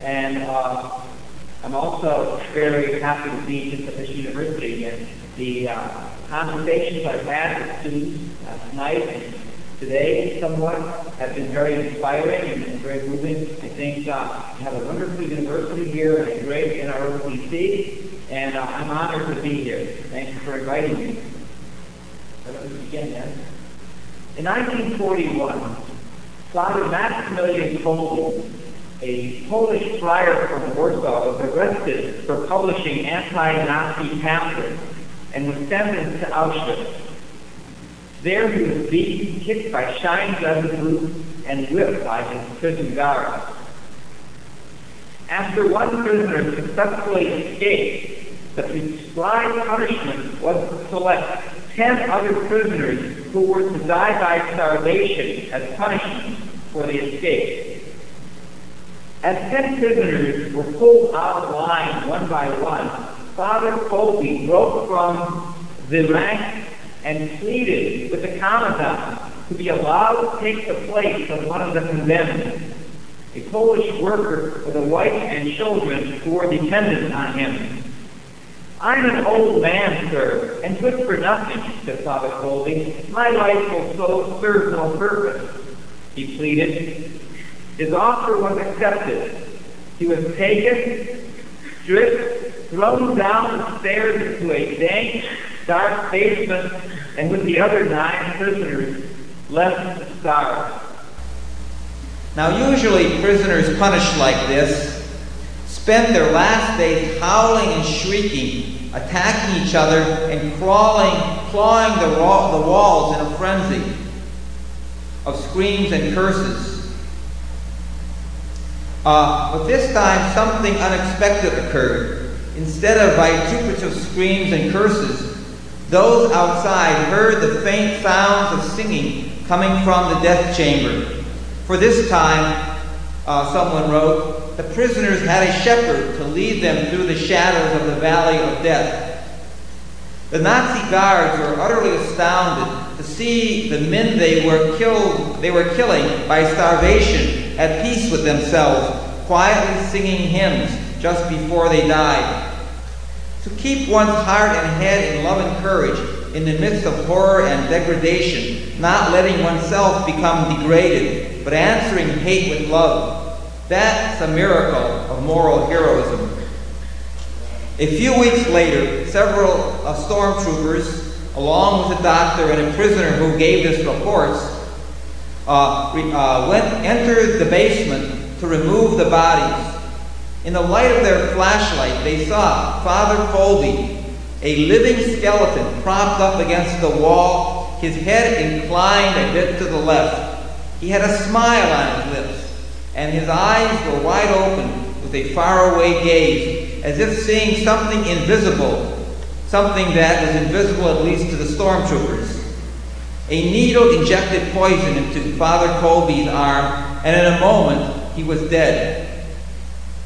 And I'm also very happy to be just at this university. And the conversations I've had with students tonight and today somewhat have been very inspiring and very moving. I think we have a wonderful university here and a great NROTC, and I'm honored to be here. Thank you for inviting me. Let me begin then. In 1941, Father Maximilian Kolbe, a Polish friar from Warsaw, was arrested for publishing anti-Nazi pamphlets and was sentenced to Auschwitz. There he was beaten, kicked by shining leather boots, and whipped by his prison guards. After one prisoner successfully escaped, the prescribed punishment was to select 10 other prisoners who were to die by starvation as punishment for the escape. As 10 prisoners were pulled out of line one by one, Father Kolbe broke from the ranks and pleaded with the commandant to be allowed to take the place of one of the condemned, a Polish worker with a wife and children who were dependent on him. "I'm an old man, sir, and good for nothing," said Father Kolbe. "My life will serve no purpose," he pleaded. His offer was accepted. He was taken, stripped, thrown down the stairs into a dank, dark basement, and with the other 9 prisoners left to starve. Now, usually prisoners punished like this spend their last days howling and shrieking, attacking each other, and clawing the walls in a frenzy of screams and curses. But this time, something unexpected occurred. Instead of vituperative screams and curses, those outside heard the faint sounds of singing coming from the death chamber. For this time, someone wrote, the prisoners had a shepherd to lead them through the shadows of the valley of death. The Nazi guards were utterly astounded to see the men they were killing by starvation at peace with themselves, quietly singing hymns just before they died. To keep one's heart and head in love and courage in the midst of horror and degradation, not letting oneself become degraded, but answering hate with love, that's a miracle of moral heroism. A few weeks later, several stormtroopers, along with a doctor and a prisoner who gave us reports, entered the basement to remove the bodies. In the light of their flashlight, they saw Father Kolbe, a living skeleton propped up against the wall, his head inclined a bit to the left. He had a smile on his lips, and his eyes were wide open with a faraway gaze, as if seeing something invisible, something that was invisible at least to the stormtroopers. A needle injected poison into Father Kolbe's arm, and in a moment, he was dead.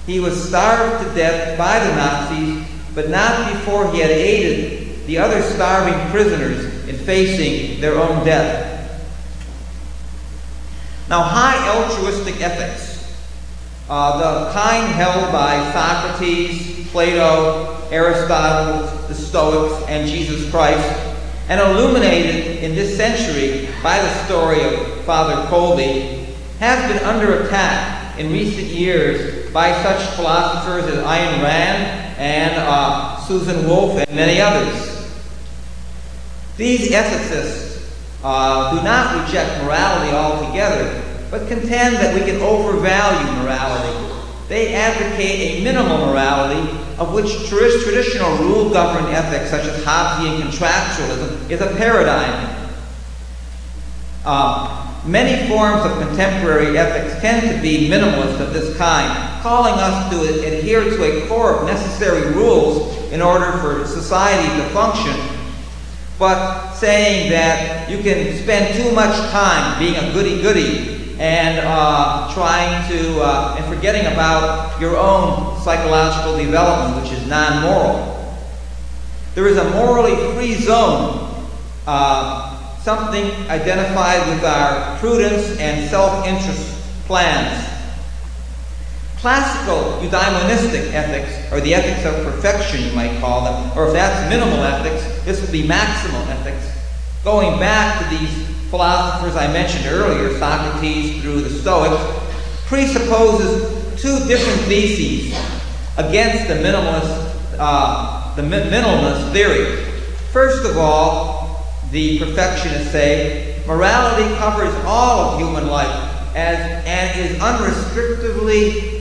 He was starved to death by the Nazis, but not before he had aided the other starving prisoners in facing their own death. Now, high altruistic ethics, the kind held by Socrates, Plato, Aristotle, the Stoics, and Jesus Christ, and illuminated in this century by the story of Father Kolbe, has been under attack in recent years by such philosophers as Ayn Rand and Susan Wolf and many others. These ethicists do not reject morality altogether, but contend that we can overvalue morality. They advocate a minimal morality, of which traditional rule-governed ethics such as Hobbesian contractualism is a paradigm. Many forms of contemporary ethics tend to be minimalist of this kind, calling us to adhere to a core of necessary rules in order for society to function, but saying that you can spend too much time being a goody-goody and and forgetting about your own psychological development, which is non-moral. There is a morally free zone, something identified with our prudence and self-interest plans. Classical eudaimonistic ethics, or the ethics of perfection you might call them, or if that's minimal ethics, this would be maximal ethics. Going back to these philosophers I mentioned earlier, Socrates through the Stoics, presupposes two different theses against the minimalist theory. First of all, the perfectionists say morality covers all of human life and is unrestrictively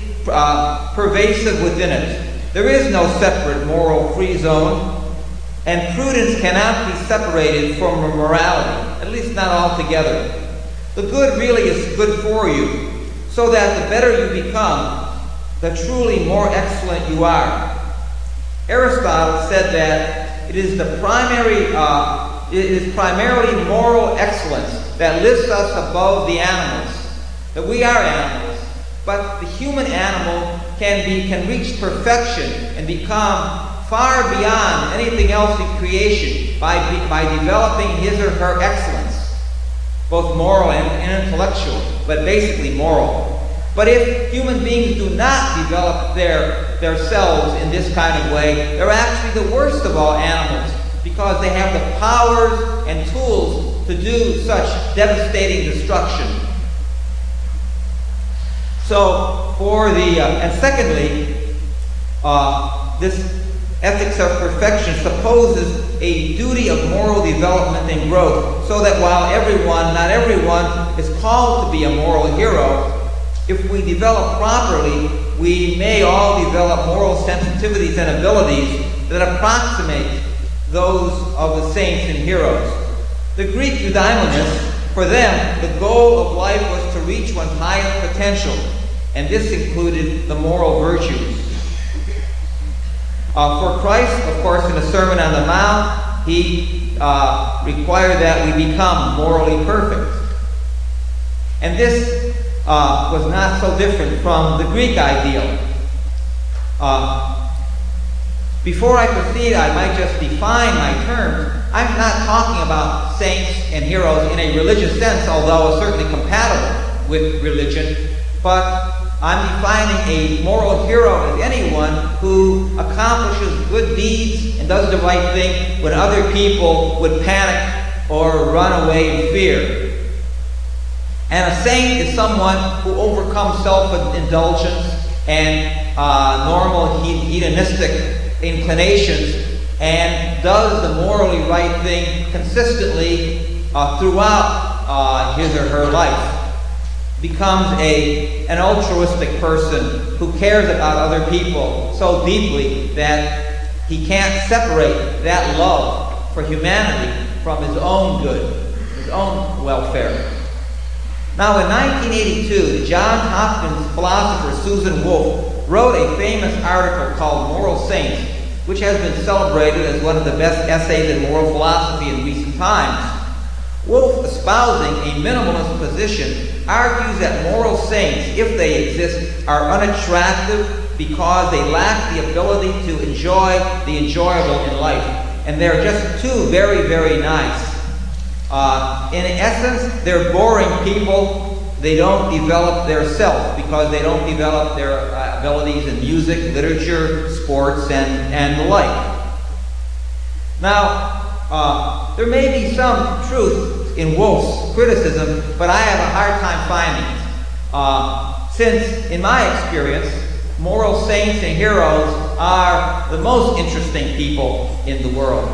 pervasive within it. There is no separate moral free zone, and prudence cannot be separated from morality, at least not altogether. The good really is good for you, so that the better you become, the truly more excellent you are. Aristotle said that it is primarily moral excellence that lifts us above the animals. That we are animals, but the human animal can reach perfection and become far beyond anything else in creation by developing his or her excellence, both moral and intellectual, but basically moral. But if human beings do not develop their selves in this kind of way, they're actually the worst of all animals, because they have the powers and tools to do such devastating destruction. So, and secondly, this ethics of perfection supposes a duty of moral development and growth, so that while not everyone is called to be a moral hero, if we develop properly, we may all develop moral sensitivities and abilities that approximate those of the saints and heroes. The Greek eudaimonists, for them, the goal of life was to reach one's highest potential, and this included the moral virtues. For Christ, of course, in the Sermon on the Mount, he required that we become morally perfect. And this was not so different from the Greek ideal. Before I proceed, I might just define my terms. I'm not talking about saints and heroes in a religious sense, although it's certainly compatible with religion, but I'm defining a moral hero as anyone who accomplishes good deeds and does the right thing when other people would panic or run away in fear. And a saint is someone who overcomes self-indulgence and normal hedonistic inclinations and does the morally right thing consistently throughout his or her life. Becomes an altruistic person who cares about other people so deeply that he can't separate that love for humanity from his own good, his own welfare. Now, in 1982, the Johns Hopkins philosopher Susan Wolf wrote a famous article called Moral Saints, which has been celebrated as one of the best essays in moral philosophy in recent times. Wolf, espousing a minimalist position, argues that moral saints, if they exist, are unattractive because they lack the ability to enjoy the enjoyable in life. And they're just too very, very nice. In essence, they're boring people. They don't develop their self because they don't develop their abilities in music, literature, sports, and the like. Now, there may be some truth in Wolf's criticism, but I have a hard time finding it. Since, in my experience, moral saints and heroes are the most interesting people in the world.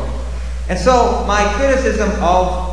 And so, my criticism of